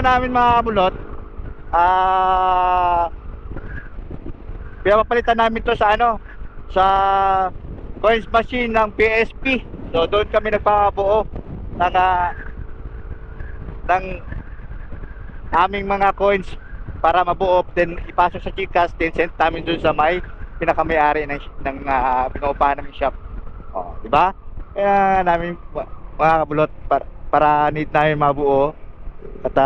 namin mga kabulot, pinapalitan namin to sa ano, sa coins machine ng PSP. So doon kami nagpapabuo ng aming mga coins para mabuo, then ipasok sa GCash, then send namin doon sa may pinakamayari ng pinaupahan namin shop. Di ba? Kaya namin mga kabulot, para need namin mabuo at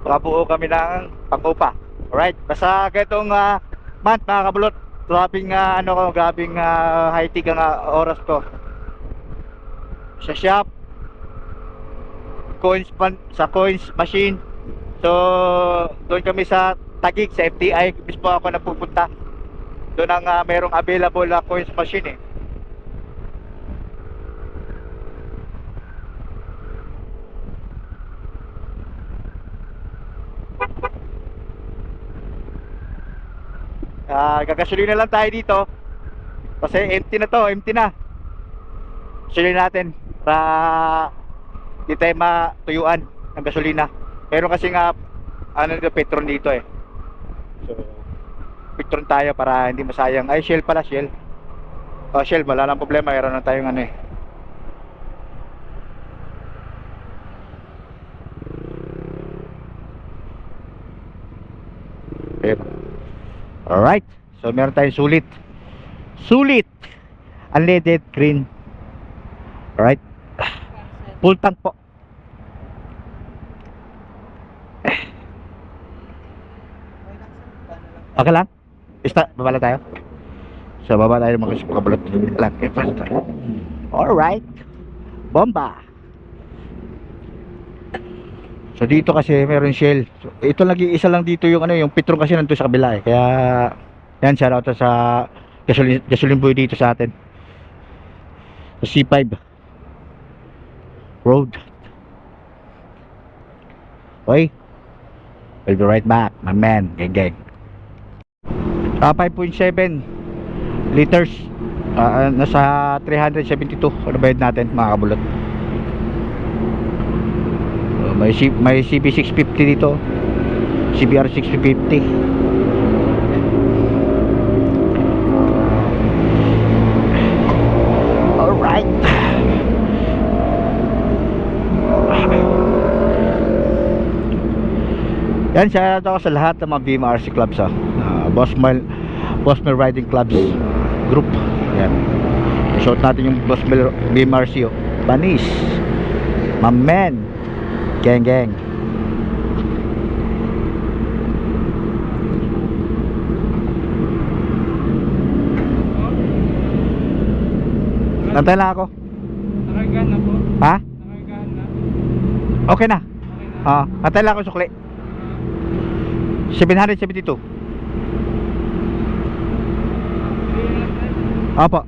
makabuo kami ng pang-upa. Alright, basta ganitong month mga kabulot, grabing grabing high-tech ang oras ko sa shop, sa coins machine. So doon kami sa Taguig, sa FTI mismo ako napupunta. Doon ang merong available na coins machine gagasolina lang tayo dito kasi empty na. Gasolina natin para di tayo matuyuan ng gasolina. Pero kasi nga Petron dito so Petron tayo para hindi masayang. Ay, Shell pala, Shell. Shell, wala lang problema, meron na tayong Alright, so meron tayong sulit unleaded green. Alright, full tank po. Okay lang? Baba tayo. So baba tayo mga kabulot lang. Alright, bomba. So dito kasi meron Shell. So, ito lagi isa lang dito yung yung Petron kasi nandito sa kabila Kaya yan, shout out sa gasoline boy dito sa atin. Sa C5 Road. Okay, we'll be right back, my man. Gang. 5.7 liters, nasa 372 ano bayad natin mga kabulot. May CB 650 dito, CBR 650. Alright, yan, shout out sa lahat ng mga BMRC clubs Boss Mel Riding Clubs group. Yan, shout natin yung Boss Mel BMRC Banis, my man. Gang. Nantay lang ako. Nakargahan na po. Ha? Nakargahan na. Okay na. Nantay lang ako sukli. 772. Opo.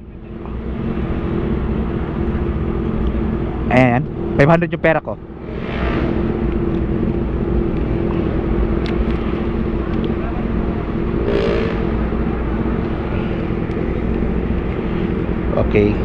Ayan, 500 yung pera ko. Okay.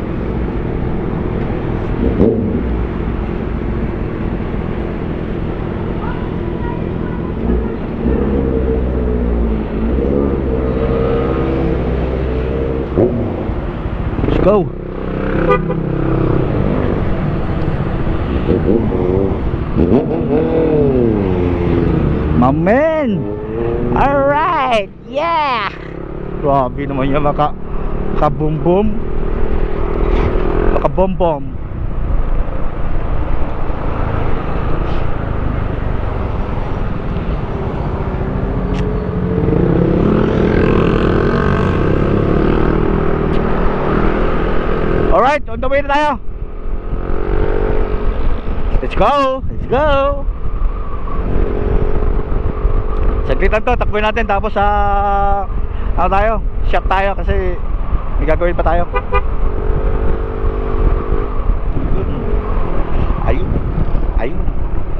Let's go. My man. Alright. Yeah. Grabe naman yan, kaboom-boom. Kabom-bom. Alright, on the way na tayo. Let's go. Saglit lang to, takbuhin natin. Tapos tayo, shop tayo kasi may gagawin pa tayo.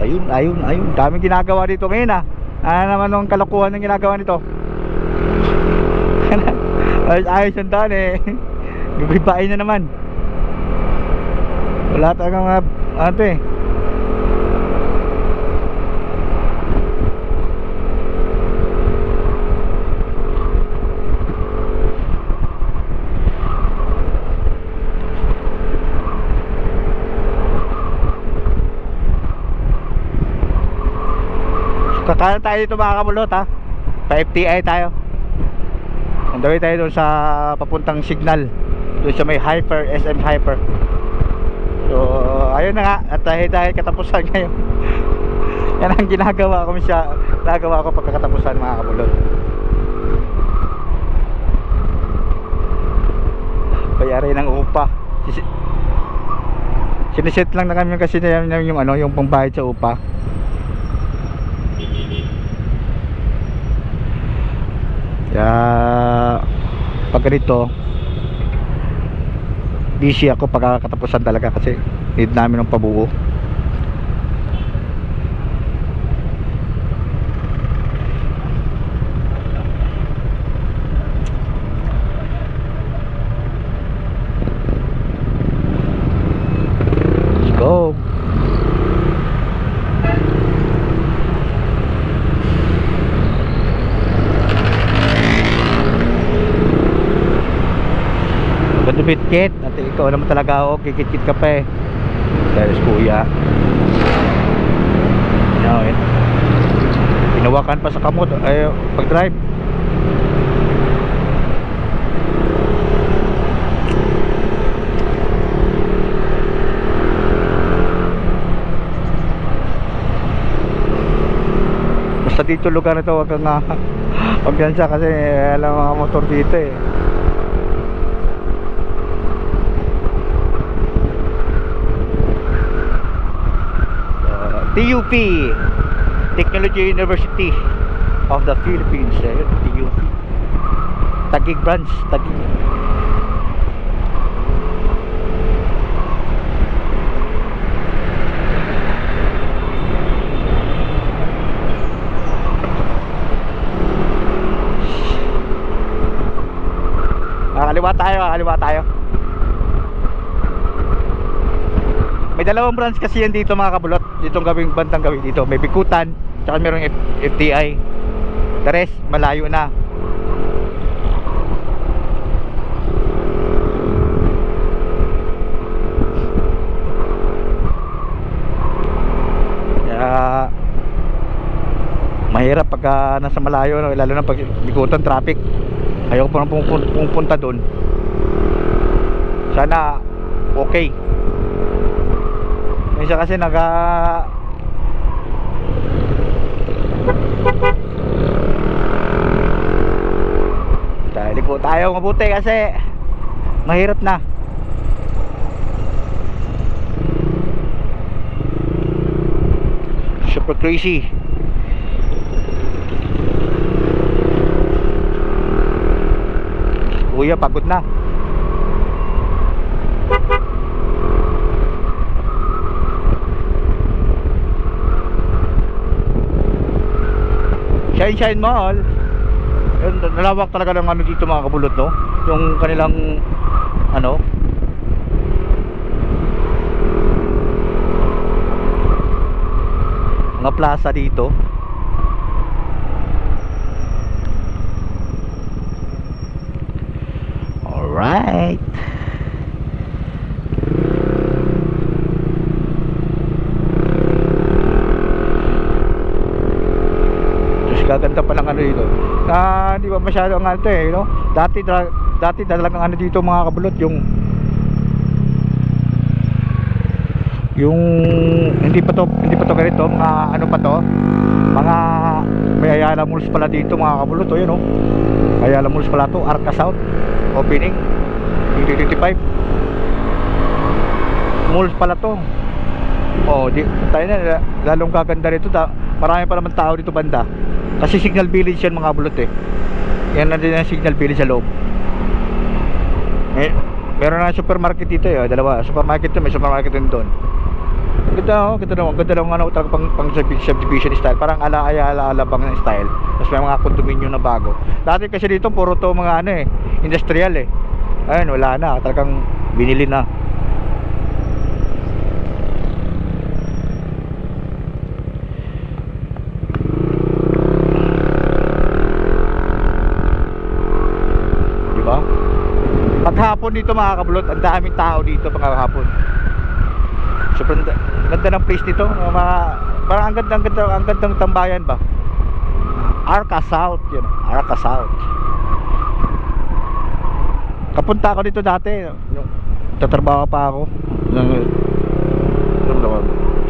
Ayun. Daming ginagawa dito ngayon Ano naman yung kalokohan ng ginagawa nito? Ayos yung daan eh. Gubibain na naman. Wala talagang ano to eh. Kakanan tayo dito mga kamulot ha. Pa FTI tayo. Ang dawin tayo doon sa papuntang Signal. Doon sa may Hyper, SM Hyper. So ayun na nga. At dahil katapusan ngayon. Yan ang ginagawa ko pagkakatapusan mga kamulot. Bayarin ng upa. Siniset lang na kami kasi yung ano, yung pangbayad sa upa. Kaya pag ganito busy ako pagkakatapusan talaga kasi need namin ng pabuo. Let's go. Dumit-kit at ikaw naman talaga ako, kikit-kit ka pa eh. Dahil kuya hinawakan pa sa kamot ay pag drive. Basta dito lugar na ito wag kang pagyansa kasi alam mga motor dito eh. TUP, Technology University of the Philippines. Ayun, TUP. Taguig branch, Taguig. Kaliwa tayo. May dalawang branch kasi yan dito mga kabulot. Ditong gawing bandang gawin dito. May Bikutan, tsaka mayroong FTI. The rest, malayo na. Kaya mahirap pagka nasa malayo, no? Lalo na pag Bikutan traffic. Ayaw ko pa nang pumunta doon. Sana okay. Minsan kasi liko tayo mabuti kasi mahirap na. Super crazy. Kuya pagod na. Shine Mall. Yun, nalawak talaga ng ano dito mga kabulot, no? Yung kanilang ano, mga plaza dito. Alright. Gaganda pa lang ano dito. Di ba masyado ang ano eh, no? Dati talagang ano dito mga kabulot, yung hindi pa to ganito, mga ano pa to, mga may Ayala Malls pala dito mga kabulot, oh, yun oh. Ayala Malls pala to, Arca South opening 2025 malls pala to. Oh, tayo na lalong gaganda rito, marami pa naman tao dito banda. Kasi Signal Village yan mga bulot eh. Yan na din ang Signal Village sa loob. Meron na supermarket dito eh. Dalawa, supermarket to, may supermarket din doon. Ganda lang ano, talaga pang subdivision style. Parang ala bang style. Tapos may mga condominium na bago. Dati kasi dito puro to mga ano eh, industrial eh. Ayun, wala na, talagang binili na. Di ba? Paghapon dito mga kabulot, ang daming tao dito paghapon. Sobrang ganda ng place dito, mga parang ang gandang tambayan ba. Arca South, yun, Arca South. Kapunta ako dito dati, tatrabaho pa ako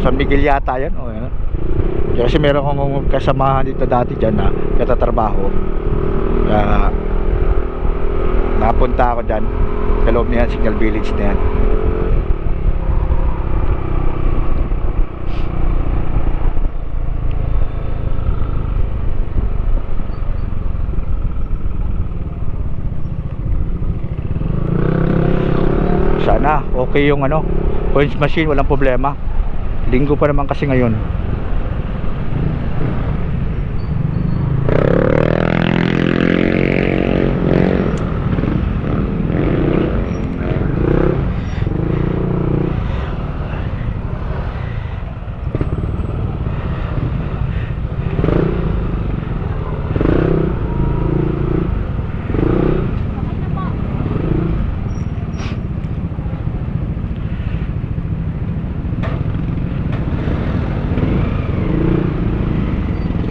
San Miguel yata yan, o yan. Kasi meron akong kasamahan dito dati dyan na natatrabaho. Kaya napunta ako dyan sa loob na yan, Signal Village na yan. Sana okay yung coins machine, walang problema. Linggo pa naman kasi ngayon.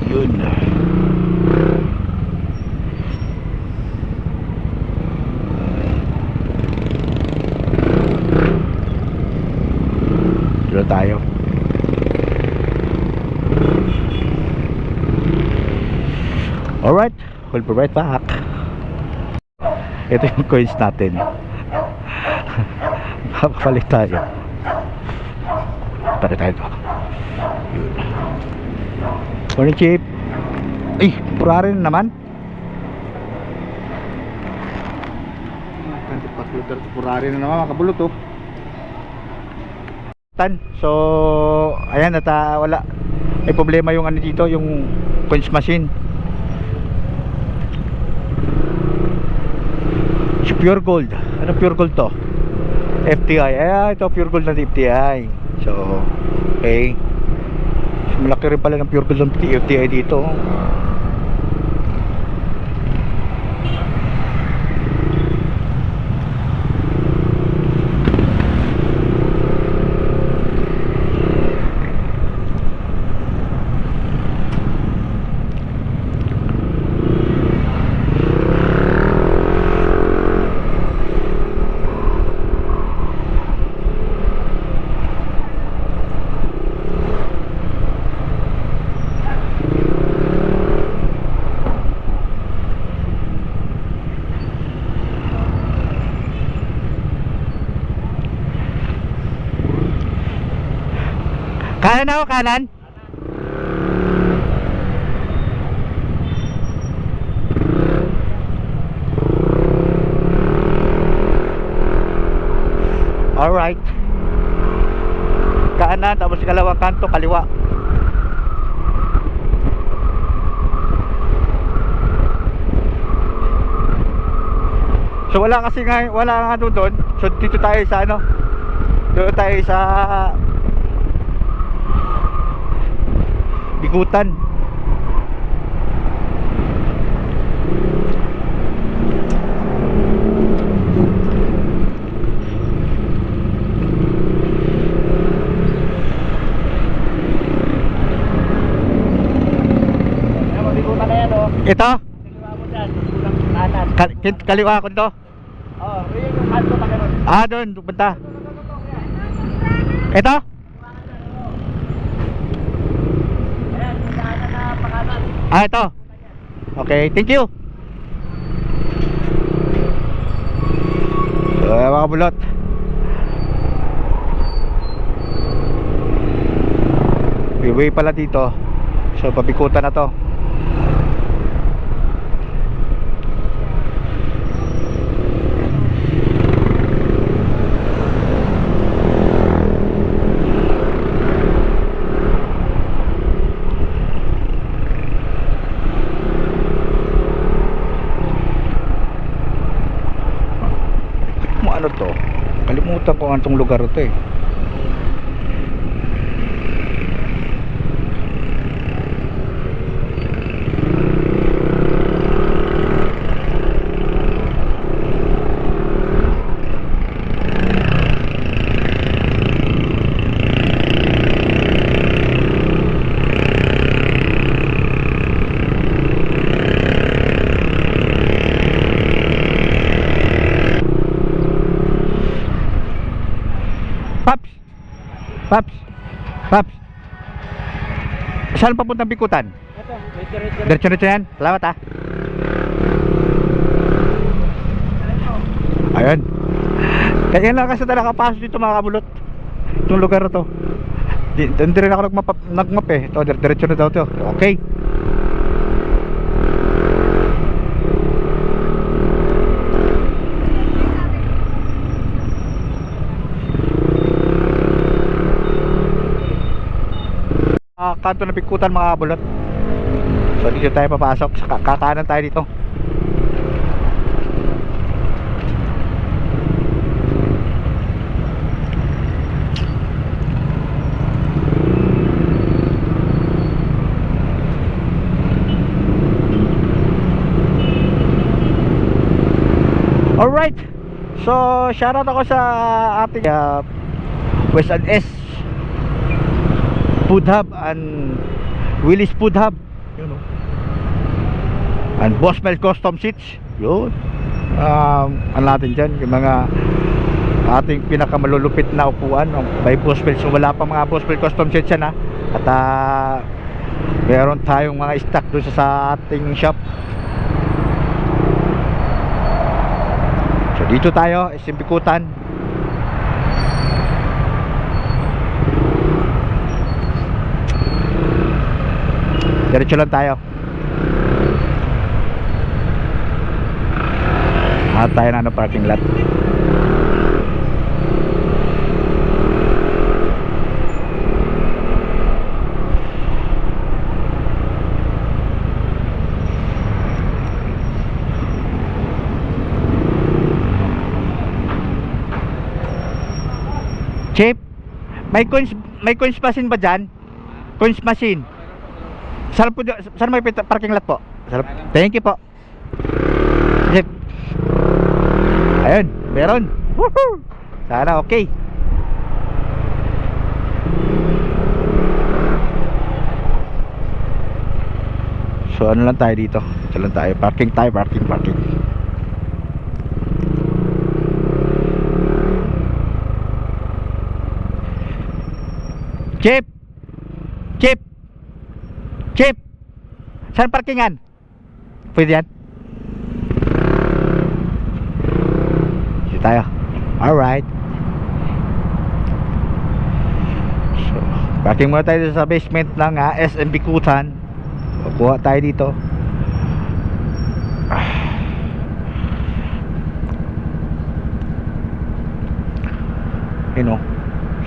Yun. Dito tayo. Alright, we'll be right back. Ito yung coins natin. Papalit tayo. Papalit tayo. Yun. Morning, Chip. Ay, purari na naman. Purari na naman, makabulot oh. So, ayan, wala. May problema yung dito, yung coins machine. Si Pure Gold. Ano Pure Gold to? FTI. Ito Pure Gold na FTI. So, okay. Malaki rin pala ng Pure Gold ng FTI dito. Kanan ako, kanan. Alright. Kanan, tapos kalawang kanto, kaliwa. So wala kasi nga, wala nga doon. So dito tayo sa doon tayo sa Bigutan. Ito? Kaliwa ko to? Oo, yun yung kanto pa ganun. Doon, punta. Ito? Ito. Okay, thank you. So, mga bulot. Freeway pala dito. So, pabikutan na to. ano to? Kalimutan ko ang itong lugar to eh. Paps! Paps! Paps! Saan papuntang Bikutan? Ito, diretso. Diretso-diretso yan? Salamat ah. Ayun. Kaya lang kasi talaga nakapasok dito mga kabulot. Itong lugar na to. Hindi rin ako nagmap eh. Ito, diretso na daw to. Okay. Kanto ng Bikutan mga kabulot. So dito tayo papasok. Kakanan tayo dito. Alright. So shoutout ako sa ating West and S Food Hub and Willis Food Hub, you know, and Bosmel Custom Seats. Yun, ano natin dyan, yung mga ating pinakamalulupit na upuan by Bosmel. So wala pa mga Bosmel Custom Seats yan ha. At meron tayong mga stock doon sa ating shop. So dito tayo, SM Bikutan. Diretso lang tayo. At tayo na parking lot. Chip, may coins machine ba dyan? Coins machine. Saan may parking lot po? Thank you po. Chip. Ayun, meron. Woohoo! Sana okay. So ano lang tayo dito? Ito lang tayo. Parking tayo, parking. Chip! Saan parkingan? Pwede yan? Dito tayo. Alright. So, parking muna tayo sa basement ng SM Bikutan. Kuha tayo dito. You know,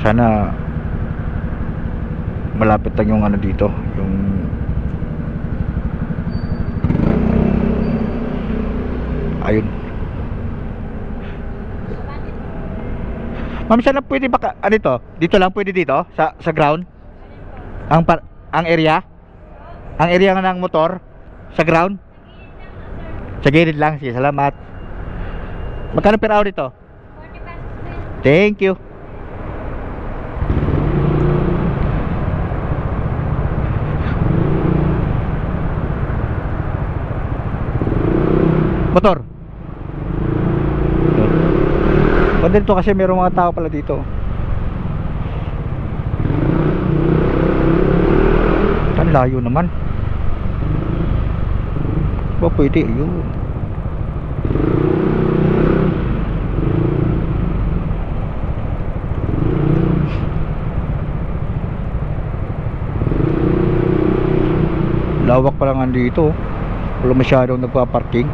sana malapit lang yung ano dito, yung ayun. Ma'am, sana pwede ba ano ito? Dito lang pwede dito sa ground? Ang area? Ang area ng motor sa ground? Sa gilid lang. Sige, salamat. Magkano per hour ito? 40 pesos. Thank you. Motor. Pwede dito kasi mayroong mga tao pala dito. Ang layo naman. Ba pwede yun. Lawak pa lang andito. Wala masyadong nagpa-parking.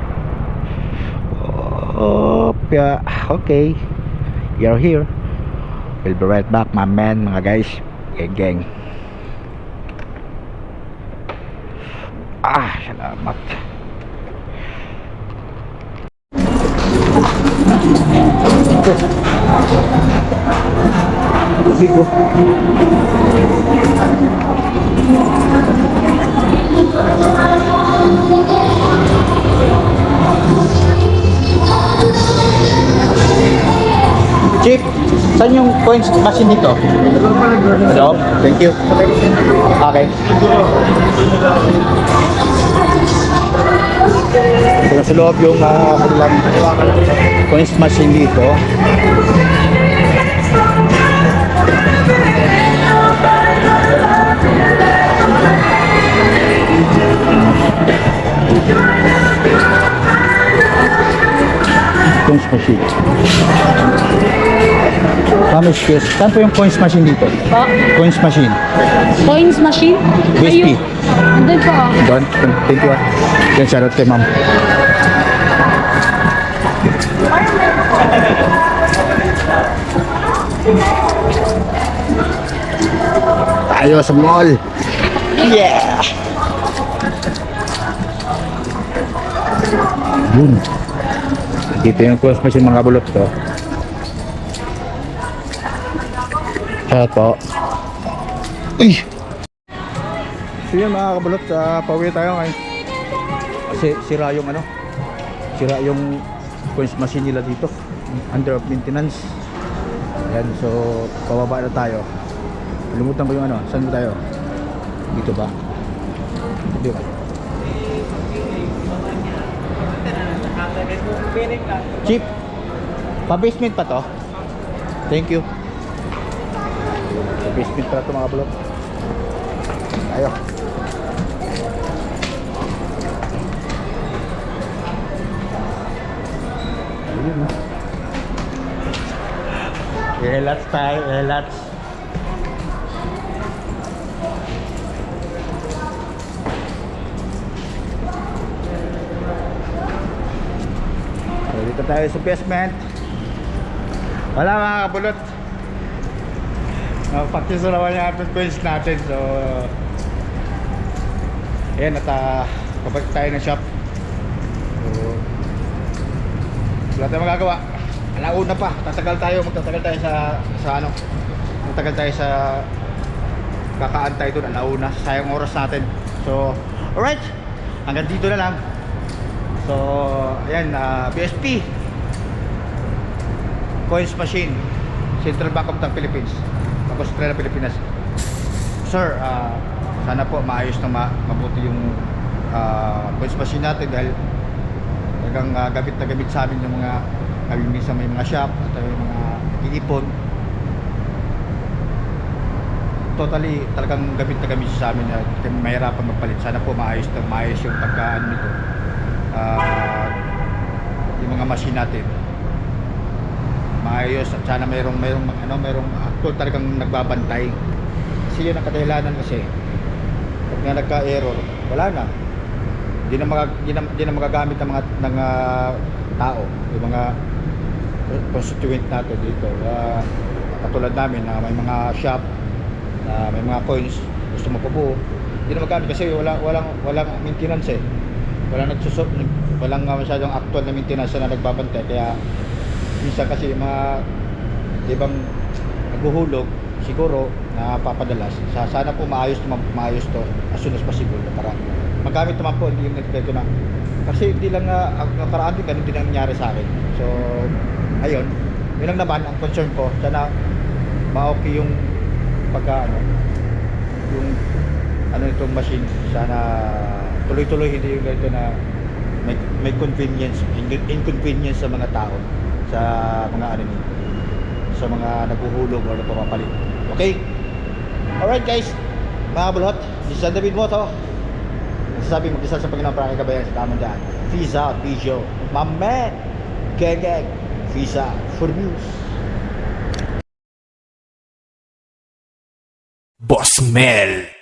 Oh, yeah. Okay. You're here. We'll be right back, my man, mga guys. Gang. Salamat. to. Bigo. Chief, saan yung coins machine dito? Hello? Thank you. Okay. Ito sa loob yung kanilang coins machine dito. Coins machine. Promise yes. Saan po yung coins machine dito? Pa? Coins machine. Coins machine? USP. Andun pa ah. Doon. Thank you. Yan, shoutout kay ma'am. Tayo sa mall. Yeah! Yun. Dito yung coins machine mga bulot to. Eto. Uy! So yun mga kabulot, pauwi tayo ngayon. Kasi sira yung ano, sira yung coins machine nila dito, under of maintenance. Ayan, so pababa na tayo. Lumutan ko yung ano, saan ba tayo? Dito ba? Dito ba? Cheap. Pa-basement pa to? Thank you. Pa-basement pa to mga bulot. Ayo. Relax tayo, relax. So, dito tayo sa basement. Wala mga kabulot. Practice na naman yung ating coins natin. So ayan, at kapag tayo ng shop. So wala tayong magagawa. Alauna pa, magtatagal tayo sa ano, magtatagal tayo sa kakaantay doon, alauna, sayang oras natin. So alright, hanggang dito na lang. So ayan, BSP coins machine, Central Bank of the Philippines, Australia, Pilipinas. Sir, sana po maayos na mabuti yung coins machine natin dahil talagang gamit na gamit sa amin yung mga minsan may mga shop at yung mga iipon. Totally talagang gamit na gamit sa amin at mahirapan magpalit. Sana po maayos yung pagkaan nito, yung mga machine natin maayos at sana mayroong actual talagang nagbabantay. Kasi yun ang kadahilanan kasi pag nga nagka-error wala na, hindi na magagamit ng mga tao, yung mga constituent natin dito. Katulad namin na may mga shop na may mga coins gusto mapabuo, hindi na magamit kasi walang maintenance walang masyadong actual na maintenance na nagbabantay. Kaya minsan kasi mga ibang naghuhulog siguro na papadalas. Sana po maayos to as soon as possible para magamit naman po, hindi yung nagkito na kasi hindi lang ang nakaraan din ganun din ang nangyari sa akin. So ayun, yun lang naman ang concern ko. Sana ma-okay yung yung itong machine. Sana tuloy-tuloy, hindi yung ganito na may inconvenience sa mga tao, sa mga sa mga naghuhulog o nagpapapalit. Okay? Alright guys, mga bulhot, this is David Moto. Nagsasabi mag-isa sa Panginoon para kay kabayan sa tamang daan. Visa, Bijo, my man, Gegeg, Visa for news. Boss Mel.